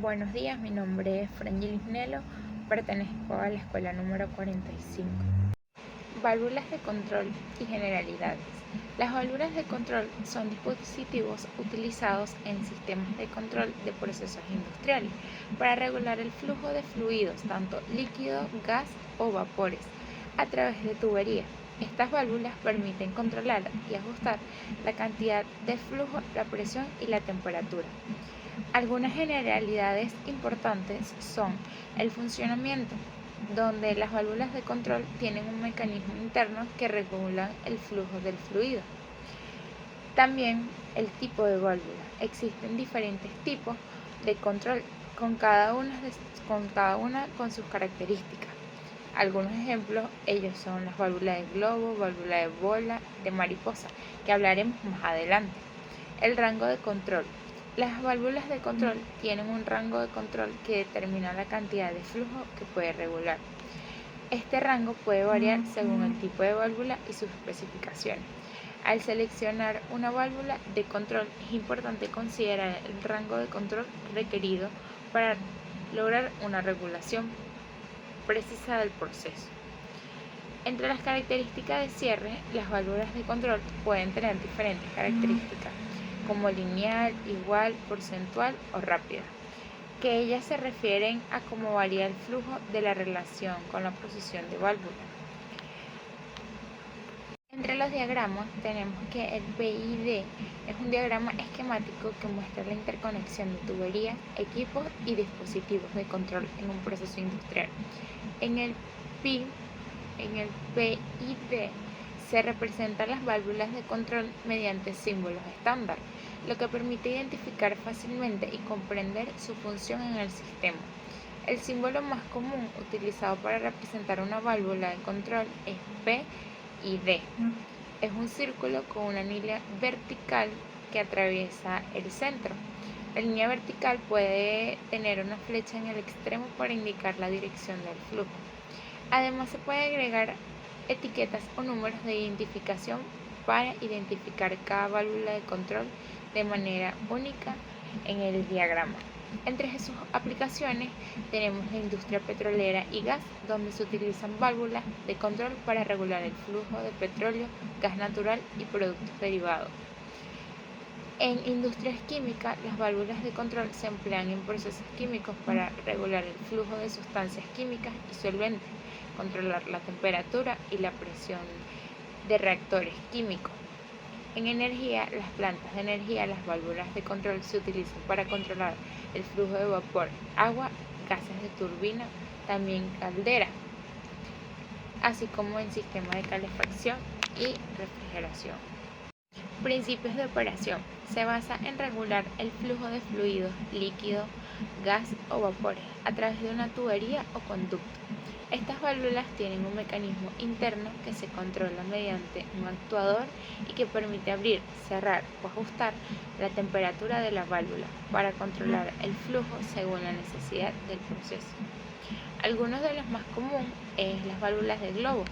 Buenos días, mi nombre es Frangelis Nelo, pertenezco a la escuela número 45. Válvulas de control y generalidades. Las válvulas de control son dispositivos utilizados en sistemas de control de procesos industriales para regular el flujo de fluidos, tanto líquido, gas o vapores, a través de tuberías. Estas válvulas permiten controlar y ajustar la cantidad de flujo, la presión y la temperatura. Algunas generalidades importantes son el funcionamiento, donde las válvulas de control tienen un mecanismo interno que regula el flujo del fluido. También el tipo de válvula. Existen diferentes tipos de control con cada una con sus características. Algunos ejemplos, ellos son las válvulas de globo, válvula de bola, de mariposa, que hablaremos más adelante. El rango de control. Las válvulas de control tienen un rango de control que determina la cantidad de flujo que puede regular. Este rango puede variar según el tipo de válvula y sus especificaciones. Al seleccionar una válvula de control es importante considerar el rango de control requerido para lograr una regulación precisa del proceso. Entre las características de cierre, las válvulas de control pueden tener diferentes características, como lineal, igual, porcentual o rápida, que ellas se refieren a cómo varía el flujo de la relación con la posición de válvula. Entre los diagramas tenemos que el PID es un diagrama esquemático que muestra la interconexión de tuberías, equipos y dispositivos de control en un proceso industrial. En el PID se representan las válvulas de control mediante símbolos estándar, lo que permite identificar fácilmente y comprender su función en el sistema. El símbolo más común utilizado para representar una válvula de control es PID. Es un círculo con una línea vertical que atraviesa el centro. La línea vertical puede tener una flecha en el extremo para indicar la dirección del flujo. Además, se puede agregar etiquetas o números de identificación para identificar cada válvula de control de manera única en el diagrama. Entre sus aplicaciones tenemos la industria petrolera y gas, donde se utilizan válvulas de control para regular el flujo de petróleo, gas natural y productos derivados. En industrias químicas, las válvulas de control se emplean en procesos químicos para regular el flujo de sustancias químicas y solventes, controlar la temperatura y la presión de reactores químicos. En energía, las plantas de energía, las válvulas de control se utilizan para controlar el flujo de vapor, agua, gases de turbina, también caldera, así como en sistemas de calefacción y refrigeración. Principios de operación. Se basa en regular el flujo de fluidos, líquido, gas o vapores a través de una tubería o conducto. Estas válvulas tienen un mecanismo interno que se controla mediante un actuador y que permite abrir, cerrar o ajustar la temperatura de la válvula para controlar el flujo según la necesidad del proceso. Algunos de los más comunes es las válvulas de globo,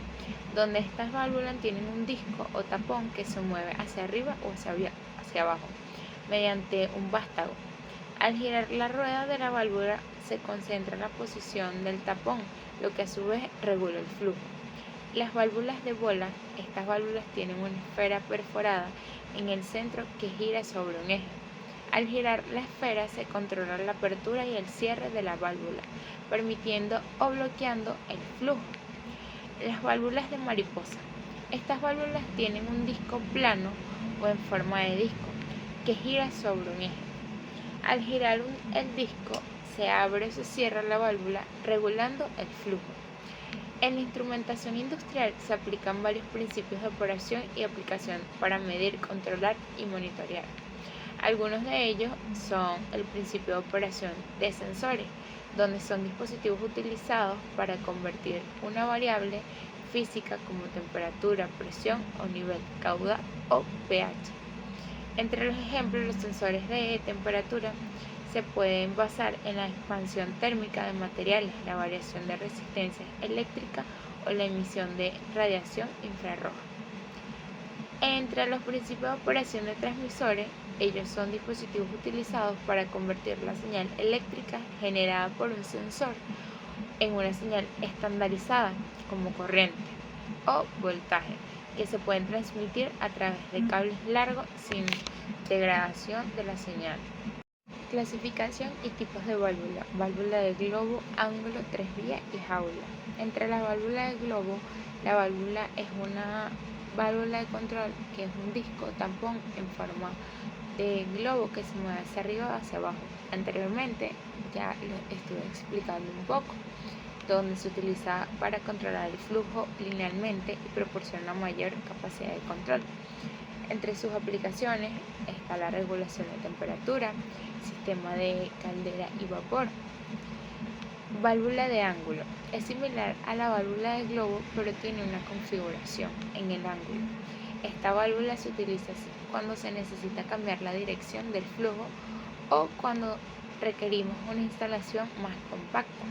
donde estas válvulas tienen un disco o tapón que se mueve hacia arriba o hacia abajo mediante un vástago. Al girar la rueda de la válvula se concentra en la posición del tapón, lo que a su vez regula el flujo. Las válvulas de bola, estas válvulas tienen una esfera perforada en el centro que gira sobre un eje. Al girar la esfera se controla la apertura y el cierre de la válvula, permitiendo o bloqueando el flujo. Las válvulas de mariposa. Estas válvulas tienen un disco plano o en forma de disco que gira sobre un eje. Al girar el disco se abre o se cierra la válvula regulando el flujo. En la instrumentación industrial se aplican varios principios de operación y aplicación para medir, controlar y monitorear. Algunos de ellos son el principio de operación de sensores, donde son dispositivos utilizados para convertir una variable física como temperatura, presión o nivel, caudal o pH. Entre los ejemplos, los sensores de temperatura se pueden basar en la expansión térmica de materiales, la variación de resistencia eléctrica o la emisión de radiación infrarroja. Entre los principios de operación de transmisores, ellos son dispositivos utilizados para convertir la señal eléctrica generada por un sensor en una señal estandarizada como corriente o voltaje, que se pueden transmitir a través de cables largos sin degradación de la señal. Clasificación y tipos de válvula. Válvula de globo, ángulo, tres vías y jaula. Entre las válvulas de globo, la válvula es una válvula de control que es un disco tampón en forma de globo que se mueve hacia arriba o hacia abajo. Anteriormente ya lo estuve explicando un poco, donde se utiliza para controlar el flujo linealmente y proporciona mayor capacidad de control. Entre sus aplicaciones está la regulación de temperatura, sistema de caldera y vapor. Válvula de ángulo. Es similar a la válvula de globo, pero tiene una configuración en el ángulo. Esta válvula se utiliza cuando se necesita cambiar la dirección del flujo o cuando requerimos una instalación más compacta.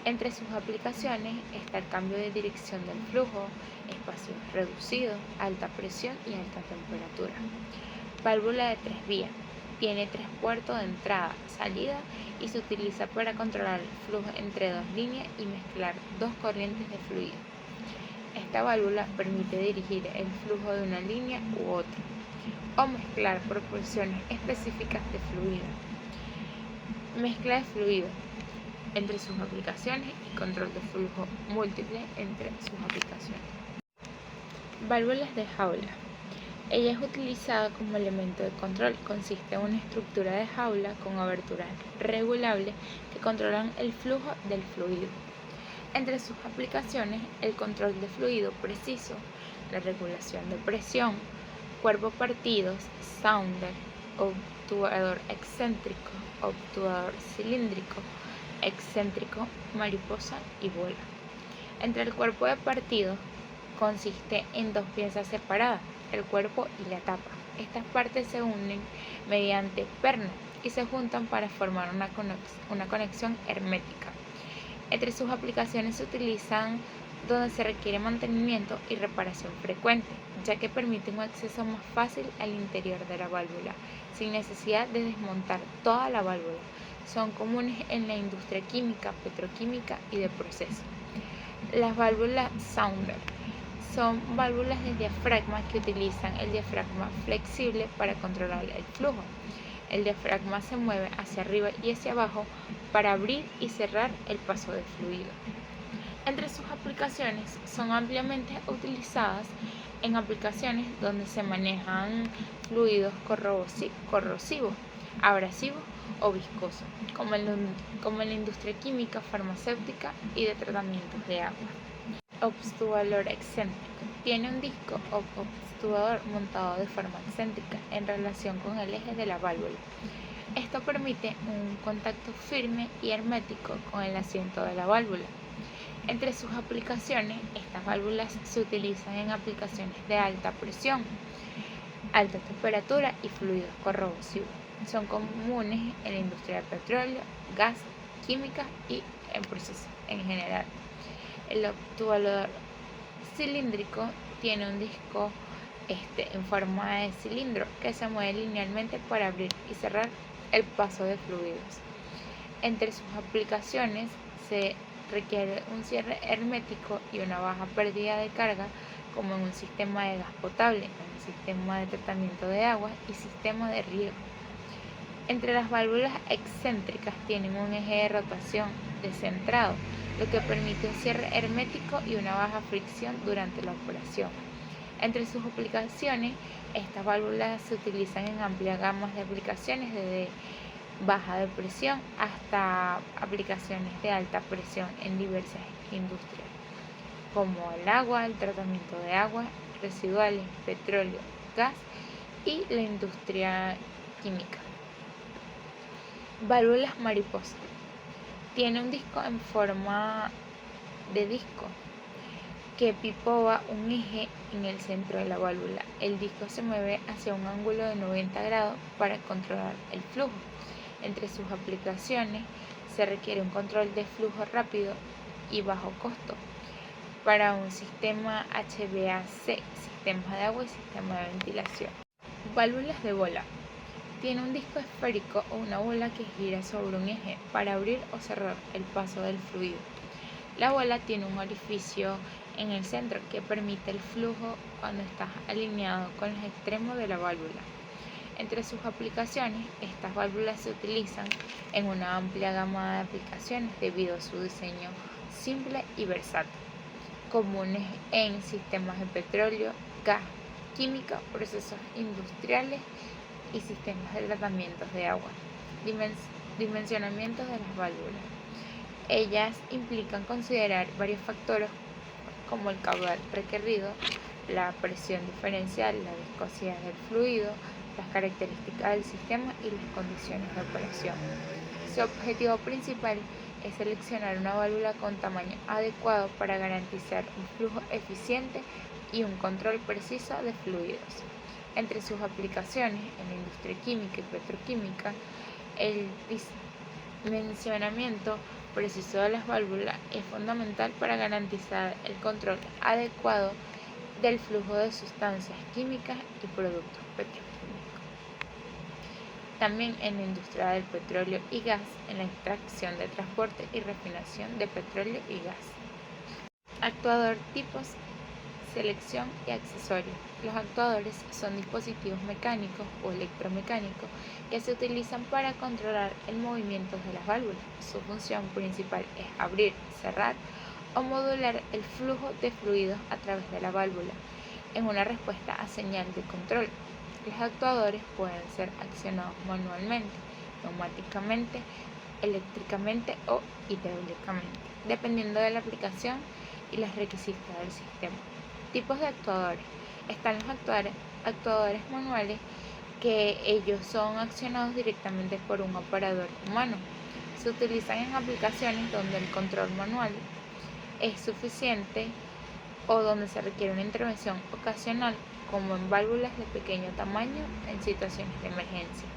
Entre sus aplicaciones está el cambio de dirección del flujo, espacios reducidos, alta presión y alta temperatura. Válvula de tres vías. Tiene tres puertos de entrada, salida y se utiliza para controlar el flujo entre dos líneas y mezclar dos corrientes de fluido. Esta válvula permite dirigir el flujo de una línea u otra o mezclar proporciones específicas de fluido. Mezcla de fluido. Entre sus aplicaciones y control de flujo múltiple entre sus aplicaciones. Válvulas de jaula. Ella es utilizada como elemento de control. Consiste en una estructura de jaula con aberturas regulables que controlan el flujo del fluido. Entre sus aplicaciones, el control de fluido preciso, la regulación de presión, cuerpo partidos, sounder, obturador excéntrico, obturador cilíndrico, excéntrico, mariposa y bola. Entre el cuerpo de partido consiste en dos piezas separadas, el cuerpo y la tapa. Estas partes se unen mediante pernos y se juntan para formar una conexión hermética. Entre sus aplicaciones se utilizan donde se requiere mantenimiento y reparación frecuente, ya que permite un acceso más fácil al interior de la válvula, sin necesidad de desmontar toda la válvula. Son comunes en la industria química, petroquímica y de proceso. Las válvulas sounder son válvulas de diafragma que utilizan el diafragma flexible para controlar el flujo. El diafragma se mueve hacia arriba y hacia abajo para abrir y cerrar el paso de fluido. Entre sus aplicaciones son ampliamente utilizadas en aplicaciones donde se manejan fluidos corrosivos, abrasivos o viscosos, como en la industria química, farmacéutica y de tratamientos de agua. Obturador excéntrico. Tiene un disco o obturador montado de forma excéntrica en relación con el eje de la válvula. Esto permite un contacto firme y hermético con el asiento de la válvula. Entre sus aplicaciones, estas válvulas se utilizan en aplicaciones de alta presión, alta temperatura y fluidos corrosivos. Son comunes en la industria del petróleo, gas, química y en procesos en general. El obturador cilíndrico tiene un disco en forma de cilindro que se mueve linealmente para abrir y cerrar el paso de fluidos. Entre sus aplicaciones se requiere un cierre hermético y una baja pérdida de carga, como en un sistema de gas potable, en un sistema de tratamiento de agua y sistema de riego. Entre las válvulas excéntricas tienen un eje de rotación descentrado, lo que permite un cierre hermético y una baja fricción durante la operación. Entre sus aplicaciones, estas válvulas se utilizan en amplias gamas de aplicaciones, desde baja de presión hasta aplicaciones de alta presión en diversas industrias, como el agua, el tratamiento de aguas residuales, petróleo, gas y la industria química. Válvulas mariposa. Tiene un disco en forma de disco que pivota un eje en el centro de la válvula. El disco se mueve hacia un ángulo de 90 grados para controlar el flujo. Entre sus aplicaciones se requiere un control de flujo rápido y bajo costo, para un sistema HVAC, sistemas de agua y sistema de ventilación. Válvulas de bola. Tiene un disco esférico o una bola que gira sobre un eje para abrir o cerrar el paso del fluido. La bola tiene un orificio en el centro que permite el flujo cuando está alineado con los extremos de la válvula. Entre sus aplicaciones, estas válvulas se utilizan en una amplia gama de aplicaciones debido a su diseño simple y versátil, comunes en sistemas de petróleo, gas, química, procesos industriales y sistemas de tratamientos de agua. Dimensionamientos de las válvulas. Ellas implican considerar varios factores como el caudal requerido, la presión diferencial, la viscosidad del fluido, las características del sistema y las condiciones de operación. Su objetivo principal es seleccionar una válvula con tamaño adecuado para garantizar un flujo eficiente y un control preciso de fluidos. Entre sus aplicaciones en la industria química y petroquímica, el dimensionamiento preciso de las válvulas es fundamental para garantizar el control adecuado del flujo de sustancias químicas y productos petroquímicos. También en la industria del petróleo y gas, en la extracción de transporte y refinación de petróleo y gas. Actuador tipos, selección y accesorios. Los actuadores son dispositivos mecánicos o electromecánicos que se utilizan para controlar el movimiento de las válvulas. Su función principal es abrir, cerrar o modular el flujo de fluidos a través de la válvula en una respuesta a señal de control. Los actuadores pueden ser accionados manualmente, neumáticamente, eléctricamente o hidráulicamente, dependiendo de la aplicación y los requisitos del sistema. Tipos de actuadores. Están los actuadores manuales, que ellos son accionados directamente por un operador humano. Se utilizan en aplicaciones donde el control manual es suficiente o donde se requiere una intervención ocasional, como en válvulas de pequeño tamaño en situaciones de emergencia.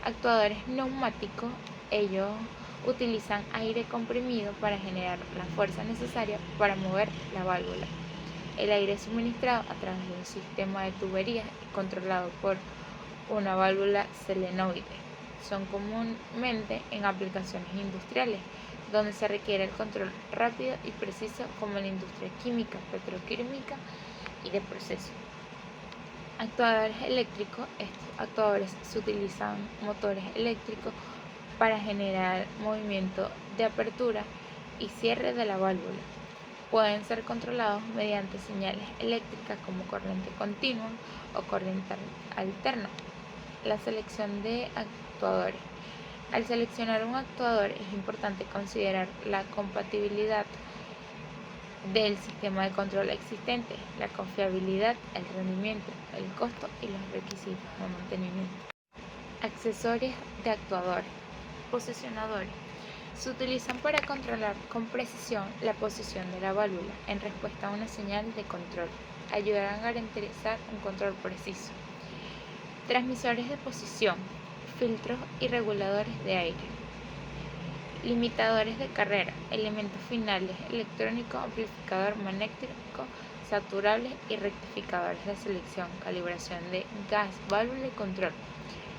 Actuadores neumáticos, ellos utilizan aire comprimido para generar la fuerza necesaria para mover la válvula. El aire es suministrado a través de un sistema de tuberías controlado por una válvula solenoide. Son comúnmente en aplicaciones industriales, donde se requiere el control rápido y preciso, como en la industria química, petroquímica y de procesos. Actuadores eléctricos. Estos actuadores se utilizan motores eléctricos para generar movimiento de apertura y cierre de la válvula. Pueden ser controlados mediante señales eléctricas como corriente continua o corriente alterna. La selección de actuadores. Al seleccionar un actuador es importante considerar la compatibilidad del sistema de control existente, la confiabilidad, el rendimiento, el costo y los requisitos de mantenimiento. Accesorios de actuadores. Posicionadores. Se utilizan para controlar con precisión la posición de la válvula en respuesta a una señal de control. Ayudarán a garantizar un control preciso. Transmisores de posición, filtros y reguladores de aire. Limitadores de carrera, elementos finales electrónico, amplificador magnético, saturables y rectificadores de selección, calibración de gas, válvula y control.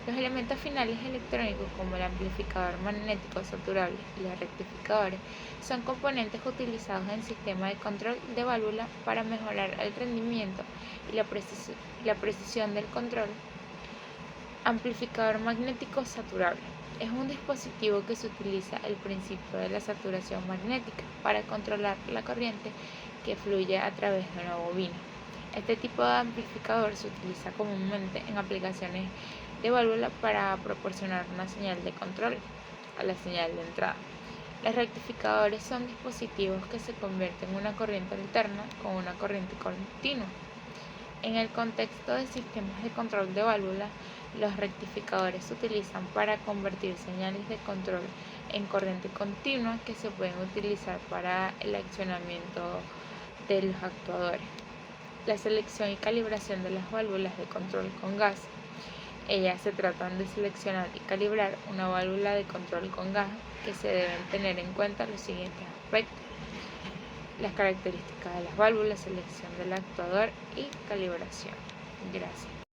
Los elementos finales electrónicos, como el amplificador magnético saturable y los rectificadores, son componentes utilizados en sistemas de control de válvula para mejorar el rendimiento y la precisión del control. Amplificador magnético saturable. Es un dispositivo que se utiliza el principio de la saturación magnética para controlar la corriente que fluye a través de una bobina. Este tipo de amplificador se utiliza comúnmente en aplicaciones de válvula para proporcionar una señal de control a la señal de entrada. Los rectificadores son dispositivos que se convierten en una corriente alterna con una corriente continua. En el contexto de sistemas de control de válvula, los rectificadores se utilizan para convertir señales de control en corriente continua, que se pueden utilizar para el accionamiento de los actuadores. La selección y calibración de las válvulas de control con gas. Ellas se tratan de seleccionar y calibrar una válvula de control con gas, que se deben tener en cuenta los siguientes aspectos: las características de las válvulas, selección del actuador y calibración. Gracias.